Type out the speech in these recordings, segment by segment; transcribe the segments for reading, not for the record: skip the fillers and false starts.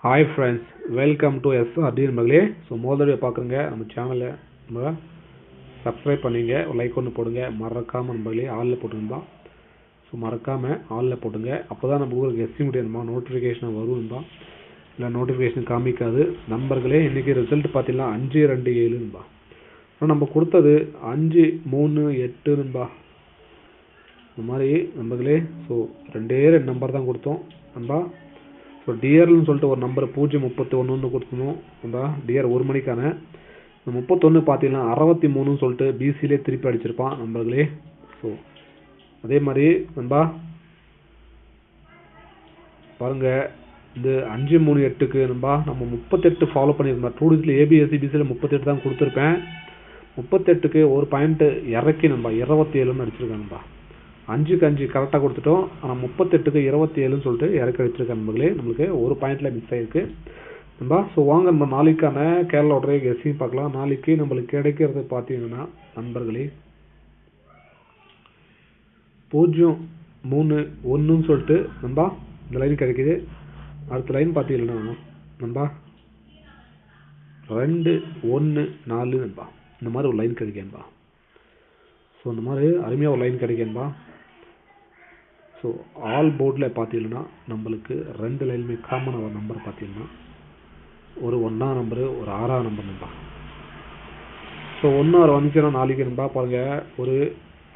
Hi friends, welcome to SRD நண்பர்களே. So முதல்ல பார்க்குறங்க நம்ம சேனலை நம்ம சப்ஸ்கிரைப் பண்ணிங்க, ஒரு லைக் ஒன்று போடுங்க. மறக்காமல் நண்பர்களே ஆளில் போட்டுருந்தா. ஸோ மறக்காமல் ஆளில் போட்டுங்க. அப்போ தான் நம்ம ஊருக்கு எஸ்டிமேட் நோட்டிஃபிகேஷன் வரும் தான், இல்லை நோட்டிஃபிகேஷன் காமிக்காது. நண்பர்களே இன்றைக்கி ரிசல்ட் பார்த்தீங்கன்னா 5-2-7 ஆனால் நம்ம கொடுத்தது 5-3-8 இந்த மாதிரி நண்பர்களே. ஸோ 2 நம்பர் தான் கொடுத்தோம் நண்பா. ஸோ டியர்னு சொல்லிட்டு ஒரு நம்பர் 031 கொடுத்துருந்தோம் நண்பா. டியர் 1 மணிக்கான. இந்த 31 பார்த்தீங்கன்னா 63 சொல்லிட்டு பிசிலே திருப்பி அடிச்சிருப்பான் நண்பர்களே. ஸோ அதே மாதிரி நண்பா பாருங்க, இந்த 5-3-8க்கு நண்பா நம்ம 38 ஃபாலோ பண்ணியிருந்தோம். 2 டிஜிட்டில் ABSC BCல 38 தான் கொடுத்துருப்பேன். 38க்கு ஒரு பாயிண்ட் இறக்கி நண்பா 27 அடிச்சிருக்கேன் நண்பா. 5க்கு 5 கரெக்டாக கொடுத்துட்டோம். ஆனால் 38க்கு 27 சொல்லிட்டு இறக்கி வச்சிருக்கேன் நண்பர்களே. நம்மளுக்கு ஒரு பாயிண்டில் மிஸ் ஆகிருக்கு நண்பா. ஸோ வாங்க நம்ம நாளைக்கான கேரளாவுடைய கெஸ்ஸையும் பார்க்கலாம். நாளைக்கு நம்மளுக்கு கிடைக்கிறது பார்த்தீங்கன்னா நண்பர்களே 0-3-1 சொல்லிட்டு நண்பா இந்த லைன் கிடைக்கிது. அடுத்த லைன் பார்த்தீங்கன்னா நண்பா 2-1-4 நண்பா. இந்த மாதிரி ஒரு லைன் கிடைக்கேன்பா. ஸோ இந்த மாதிரி அருமையாக ஒரு லைன் கிடைக்கேன்பா. ஸோ ஆல் போர்டில் பார்த்தீங்கன்னா நம்மளுக்கு 2 லைனுமே காமனாக ஒரு நம்பர் பார்த்தீங்கன்னா ஒரு 1ஆம் நம்பரு, ஒரு 6ஆம் நம்பர் நம்பா. ஸோ 1 வந்துச்சுன்னா நாளைக்கு நம்பா பாருங்கள் ஒரு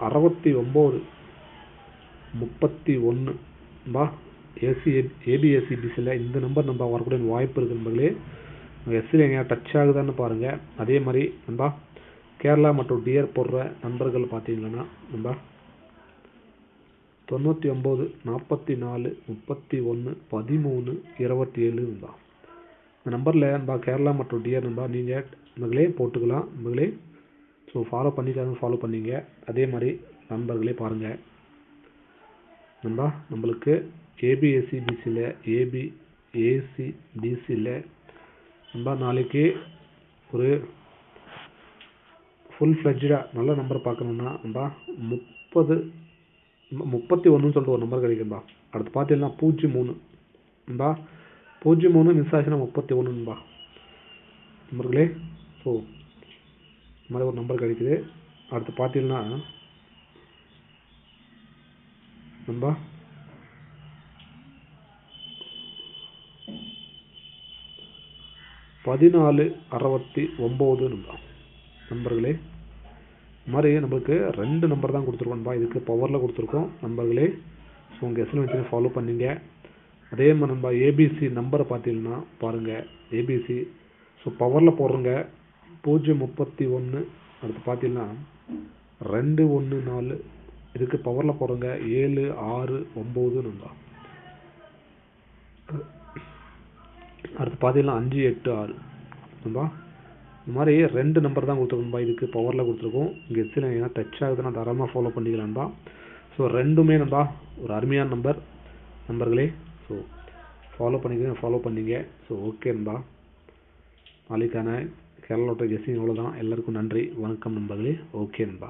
69-31 நம்பா. ABSC BCல இந்த நம்பர் நம்பா வரக்கூடிய வாய்ப்பு இருக்குது நம்பர்களே. எஸ்சில் எங்கேயா டச் ஆகுதான்னு பாருங்கள். அதே மாதிரி நம்பா கேரளா மற்றும் டியர் போடுற நண்பர்கள் பார்த்தீங்கன்னா நம்பா 99-44-31-13-27 நண்பா. இந்த நம்பரில் நண்பா கேரளா மற்றும் டியர் நண்பா நீங்கள் நண்பர்களே போட்டுக்கலாம் நண்பர்களே. ஸோ ஃபாலோ ஃபாலோ பண்ணிங்க. அதே மாதிரி நண்பர்களே பாருங்கள் நண்பா நம்மளுக்கு ABSC BCல ABAC BCல நண்பா நாளைக்கு ஒரு ஃபுல் ஃப்ளெட்ஜாக நல்ல நம்பர் பார்க்கணுன்னா நண்பா 31 சொல்லிட்டு ஒரு நம்பர் கிடைக்கும்பா. அடுத்து பார்த்தீங்கன்னா 03 நண்பா. 03 மிஸ் ஆச்சுன்னா 31 நண்பா நண்பர்களே. ஸோ இந்த மாதிரி ஒரு நம்பர் கிடைக்குது. அடுத்து பார்த்தீங்கன்னா நண்பா 14-69 நண்பா நண்பர்களே. இந்த மாதிரி நம்மளுக்கு 2 நம்பர் தான் கொடுத்துருக்கோம்பா. இதுக்கு பவரில் கொடுத்துருக்கோம் நண்பர்களே. ஸோ உங்கள் எஸ்எல் வச்சு ஃபாலோ பண்ணிங்க. அதே மாதிரி நண்பா ABC நம்பரை பார்த்தீங்கன்னா பாருங்கள் ABC. ஸோ பவரில் போடுறோங்க 0-31. அடுத்து பார்த்தீங்கன்னா 2-1-4. இதுக்கு பவரில் போடுறோங்க 7-6-9 நண்பா. அடுத்து பார்த்தீங்கன்னா 5-8-6 நண்பா. இந்த மாதிரி 2 நம்பர் தான் கொடுத்துருக்கோம்பா. இதுக்கு பவரில் கொடுத்துருக்கோம். இங்கே எஸ்சில் ஏன்னா டச் ஆகுதுன்னா தாராளமாக ஃபாலோ பண்ணிக்கலாம்பா. ஸோ 2மே நண்பா ஒரு அருமையான நம்பர்களே. ஸோ ஃபாலோ பண்ணிங்க. ஸோ ஓகே நண்பா. நாளைக்கான கேரளாவோட கெஸ்ஸிங் அவ்வளோதான். எல்லாருக்கும் நன்றி, வணக்கம் நண்பர்களே. ஓகே நண்பா.